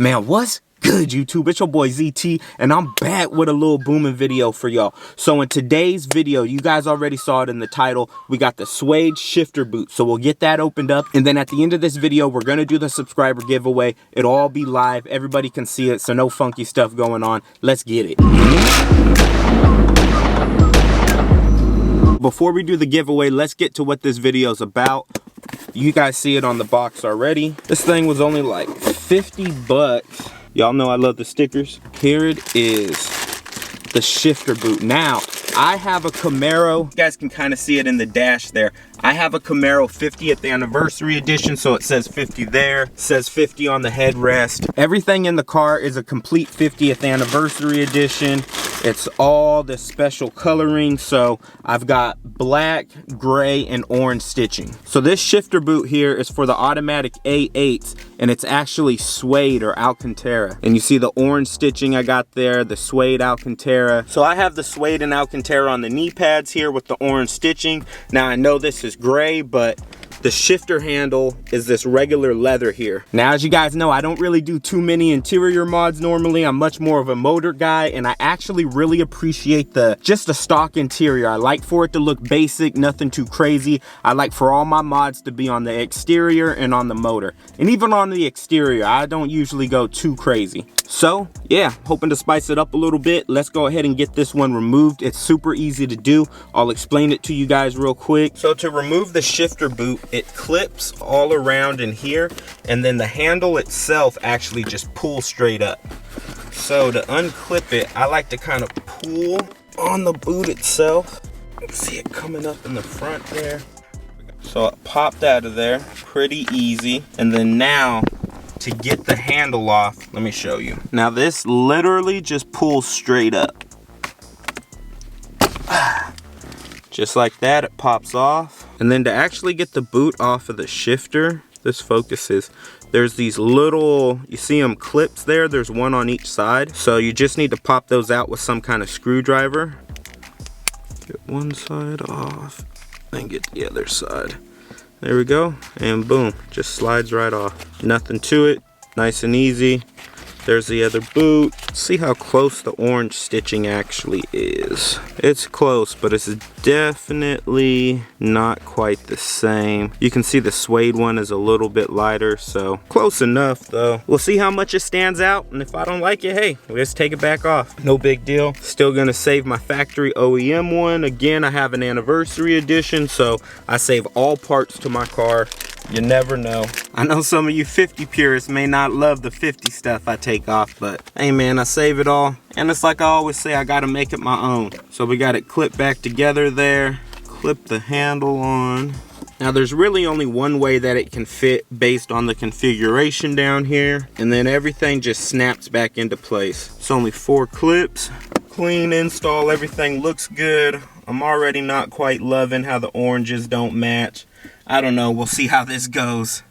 Man, what's good, YouTube? It's your boy ZT, and I'm back with a little booming video for y'all. So in today's video, you guys already saw it in the title, we got the suede shifter boot. So we'll get that opened up, and then at the end of this video, we're gonna do the subscriber giveaway. It'll all be live, everybody can see it, so no funky stuff going on. Let's get it. Before we do the giveaway, let's get to what this video is about. You guys see it on the box already. This thing was only like 50 bucks. Y'all know I love the stickers. Here it is, the shifter boot. Now, I have a Camaro. You guys can kind of see it in the dash there. I have a Camaro 50th anniversary edition, so it says 50 there. It says 50 on the headrest. Everything in the car is a complete 50th anniversary edition. It's all the special coloring, so I've got black, gray, and orange stitching. So this shifter boot here is for the automatic A8s, and it's actually suede or Alcantara. And you see the orange stitching I got there, the suede Alcantara. So I have the suede and Alcantara on the knee pads here with the orange stitching. Now I know this is gray, but the shifter handle is this regular leather here. Now, as you guys know, I don't really do too many interior mods normally. I'm much more of a motor guy, and I actually really appreciate just the stock interior. I like for it to look basic, nothing too crazy. I like for all my mods to be on the exterior and on the motor. And even on the exterior, I don't usually go too crazy. So yeah, hoping to spice it up a little bit. Let's go ahead and get this one removed. It's super easy to do. I'll explain it to you guys real quick. So to remove the shifter boot, it clips all around in here, and then the handle itself actually just pulls straight up. So to unclip it, I like to kind of pull on the boot itself. See it coming up in the front there. So it popped out of there pretty easy. And then now to get the handle off, let me show you. Now this literally just pulls straight up. Just like that, it pops off. And then to actually get the boot off of the shifter, this focuses, there's these little, you see them clips there? There's one on each side. So you just need to pop those out with some kind of screwdriver. Get one side off, then get the other side. There we go, and boom, just slides right off. Nothing to it, nice and easy. There's the other boot. See how close the orange stitching actually is. It's close, but it's definitely not quite the same. You can see the suede one is a little bit lighter, so close enough though. We'll see how much it stands out, and if I don't like it, hey, we'll just take it back off. No big deal. Still gonna save my factory OEM one. Again, I have an anniversary edition, so I save all parts to my car. You never know. I know some of you 50 purists may not love the 50 stuff I take off, but hey man, I save it all. And it's like I always say, I gotta make it my own. So we got it clipped back together there. Clip the handle on. Now there's really only one way that it can fit based on the configuration down here. And then everything just snaps back into place. It's only 4 clips. Clean install, everything looks good. I'm already not quite loving how the oranges don't match. I don't know, we'll see how this goes.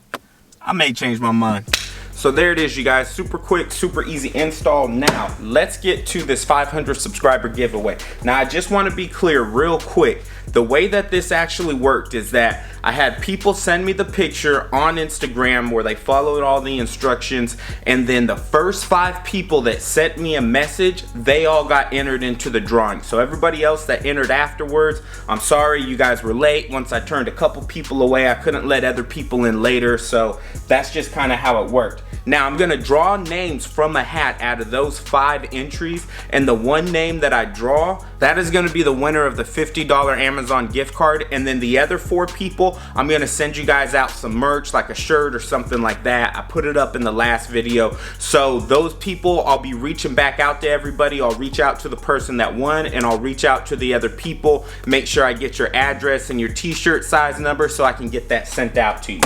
I may change my mind. So there it is, you guys. Super quick, super easy install. Now, let's get to this 500 subscriber giveaway. Now, I just want to be clear real quick. The way that this actually worked is that I had people send me the picture on Instagram where they followed all the instructions, and then the first 5 people that sent me a message, they all got entered into the drawing. So everybody else that entered afterwards, I'm sorry, you guys were late. Once I turned a couple people away, I couldn't let other people in later, so that's just kind of how it worked. Now I'm gonna draw names from a hat out of those 5 entries, and the one name that I draw, that is gonna be the winner of the $50 Amazon gift card. And then the other 4 people, I'm gonna send you guys out some merch, like a shirt or something like that. I put it up in the last video. So those people, I'll be reaching back out to everybody. I'll reach out to the person that won, and I'll reach out to the other people. Make sure I get your address and your t-shirt size number so I can get that sent out to you.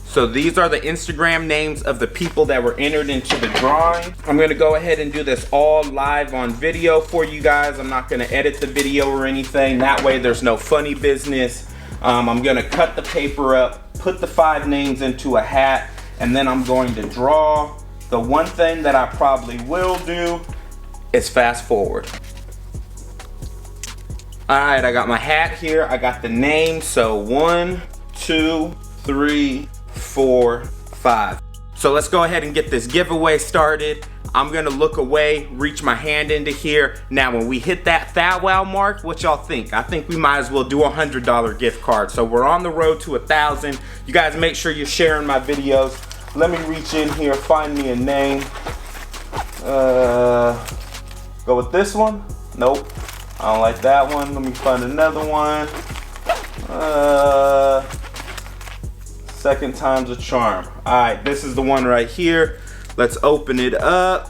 So these are the Instagram names of the people that were entered into the drawing. I'm gonna go ahead and do this all live on video for you guys. I'm not gonna edit the video or anything. That way there's no funny business. I'm gonna cut the paper up, put the 5 names into a hat, and then I'm going to draw. The one thing that I probably will do is fast forward. All right, I got my hat here. I got the name. So 1, 2, 3, 4, 5. So let's go ahead and get this giveaway started. I'm gonna look away, reach my hand into here. Now when we hit that wow mark, what y'all think? I think we might as well do a $100 gift card. So we're on the road to 1,000. You guys make sure you're sharing my videos. Let me reach in here, find me a name. Go with this one? Nope, I don't like that one. Let me find another one. Second time's a charm. All right, this is the one right here. Let's open it up.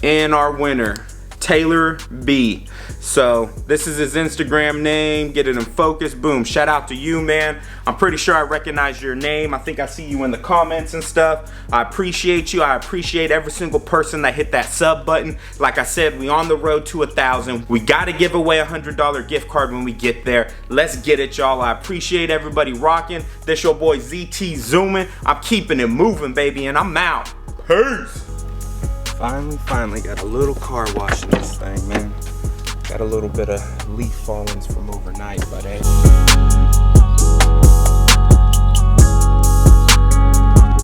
And our winner, Taylor B. So this is his Instagram name. Get it in focus. Boom. Shout out to you, man. I'm pretty sure I recognize your name. I think I see you in the comments and stuff. I appreciate you. I appreciate every single person that hit that sub button. Like I said, we on the road to 1,000. We got to give away a $100 gift card when we get there. Let's get it, y'all. I appreciate everybody rocking. This your boy ZT Zoomin. I'm keeping it moving, baby, and I'm out. Peace. Finally got a little car wash in this thing, man. Got a little bit of leaf fallings from overnight, but hey.